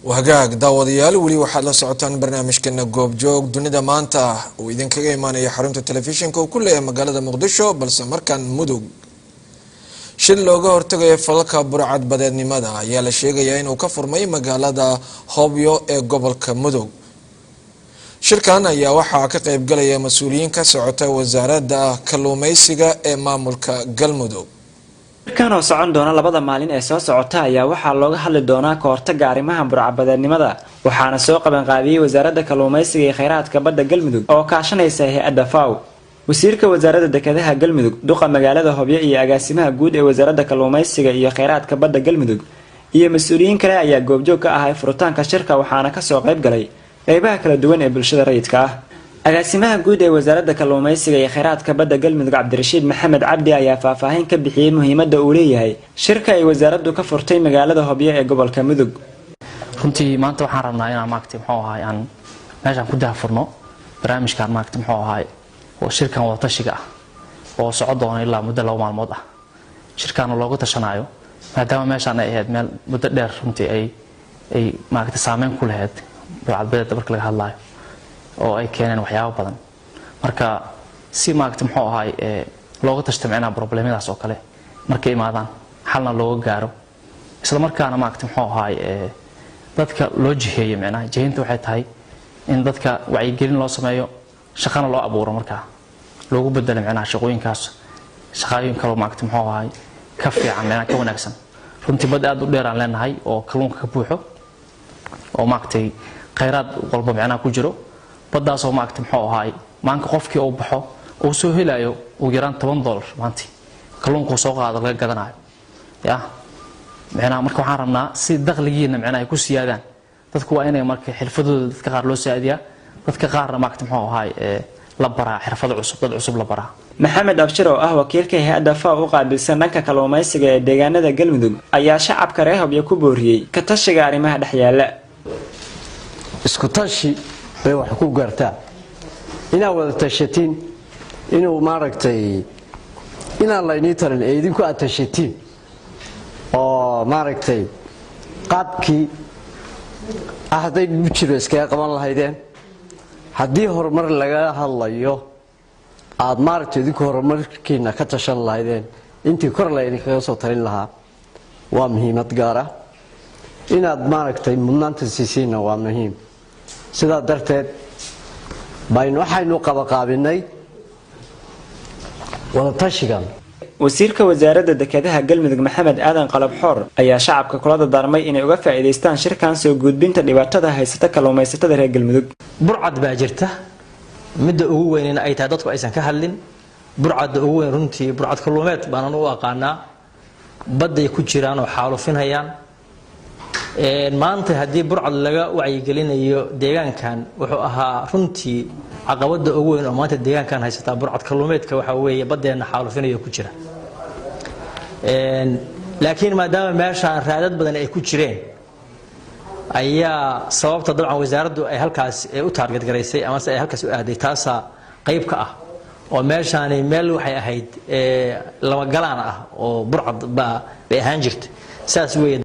وهجاك داوديال ولي واحد لا سعوتان برنامج كنا جوب جوج دنيا مانتا وإذن كجا إيمان يا حرمة التلفزيون كل مقالة مقدشة بس مركان مدوق شل لوجا هرتجا فلك برعد بدن ماذا يا لشيء جاين وكفر ماي مقالة هوبيو قبل كمدوق شركان يا وحى كقيب جلية مسؤولين كسعوتا وزارة كلوميسجا مامولك جلمدوق كانوا سعون دونا لبضا مالين أساس عتايا وحلوجها حل دونا كورتجا عرمها برعبدا النمذا وحنا سوق بن قابي وزارة كلوميسجا خيرات كبدا جلمدوق أو كعشان يسهي الدفاع وسيرك وزارة دكذها جلمدوق دق مجالات هوبية أجاسمها جود وزارة كلوميسجا خيرات كبدا جلمدوق هي مسؤولين كلا يا جوبجوك أهاي فروتان كشركة وحنا كسوق غيب جلي غيبها كلا دوين بالشدة ريتكاه agaasimaha guud ee wasaaradda kalluumaysiga iyo kheyraadka badda galmudug cabdirashiid maxamed cabdi ayaa faahfaahin ka bixiyay muhiimadda uu leeyahay shirka ay wasaaraddu ka furtay magaalada Hobyo ee gobolka Mudug runtii maanta waxaan rabnaa inaan maagtay muxuu ahaay aan meeshan ku daafurno barnaamijkan maagtay muxuu ahaay oo shirkan wada tashiga ah oo socod doona ilaa muddo 2 maalmood ah shirkan loogu tashanayo maadaama meeshan ay ahayd meel muddo dheer runtii ay maagtay saameyn ku lahayd badbaadada marka laga hadlayo oo ay keeneen waxyaabo badan marka si maagtay muxuu ahaay looga tashtamcina problemadaas oo kale markay imaadaan xalna looga gaaro isla markaana maagtay muxuu ahaay dadka loo jiheeyo macnaha jiheynta waxay tahay in dadka wacyigelin loo sameeyo shaqana loo abuuro marka loogu bedelo macnaha shaqooyinkaas shaqooyin kale maagtay muxuu ahaay ka fiican macnaha ka wanaagsan runtii bad aad u dheer aan leenahay oo kalluunka ka buuxo oo maagtay kheyraad walba macnaha ku jiro badaas oo maagtay muxuu ahaay maanka qofkii uu baxo oo soo helayo ugu yaraan $10 maantii kalluunku soo qaado laga gadanayo ya macnaha marka waxaan rabnaa si dakhligiina macnaha ay ku siyaadaan dadku waa inay marka xirfadooda dadka qaar loo saadiyaa dadka qaarna maagtay muxuu ahaay la baraa xirfado cusub dad cusub la baraa maxamed abshir oo ah wakiilka hay'adda FAO u qaabilsan dhanka kalluumaysiga ee deegaanada galmudug ayaa shacabka reer Hobyo ku booriyay ka tashiga arrimaha dhexyaala isku tashi bay wax ku gaartaa ina wada tashatiin inuu maaragtay ina la inii tarin ee idinku aad tashatiin oo maaragtay qaabkii ahday jiro iska qaban lahaydeen haddii horumar laga hadlayo aad maaragtay idinku horumarkiina ka tashan lahaydeen intii kor la idinkaga soo tarin lahaa waa muhiimad gaar ah inaad maaragtay mudnaanta siisiina waa muhiim sidaa darteed baynu waxaynu qaabinay wada tashigan wasiirka wasaaradda dekedaha galmudug maxamed aadan qalab xoor ayaa shacabka kula dardaarmay inay uga faa'iideystaan shirkan soo gudbinta dhibaatada haysata kalluumaysatada reer galmudug burcad baa jirta midda ugu weyn ay tahay dadku aysan ka hadlin burcadda ugu weyn runtii burcad kalluumeed baan u aqaanaa badday ku jiraan oo xaalufinayaan maanta hadii burcad laga wacyigelinayo deegaankan wuxuu ahaa runtii caqabada ugu weyn oo maanta deegaankan haysata burcad kalluumeedka waxa weeye badeena xaalufinayo ku jira laakiin maadaama meeshaan raadad badan ay ku jireen ayaa sababta dabcan wasaaraddu ay halkaas u target gareysay ama ay halkaas u aaday taasa qayb ka ah oo meeshaan meel waxay ahayd lama galaan ah oo burcad bay ahaan jirtay saas weeye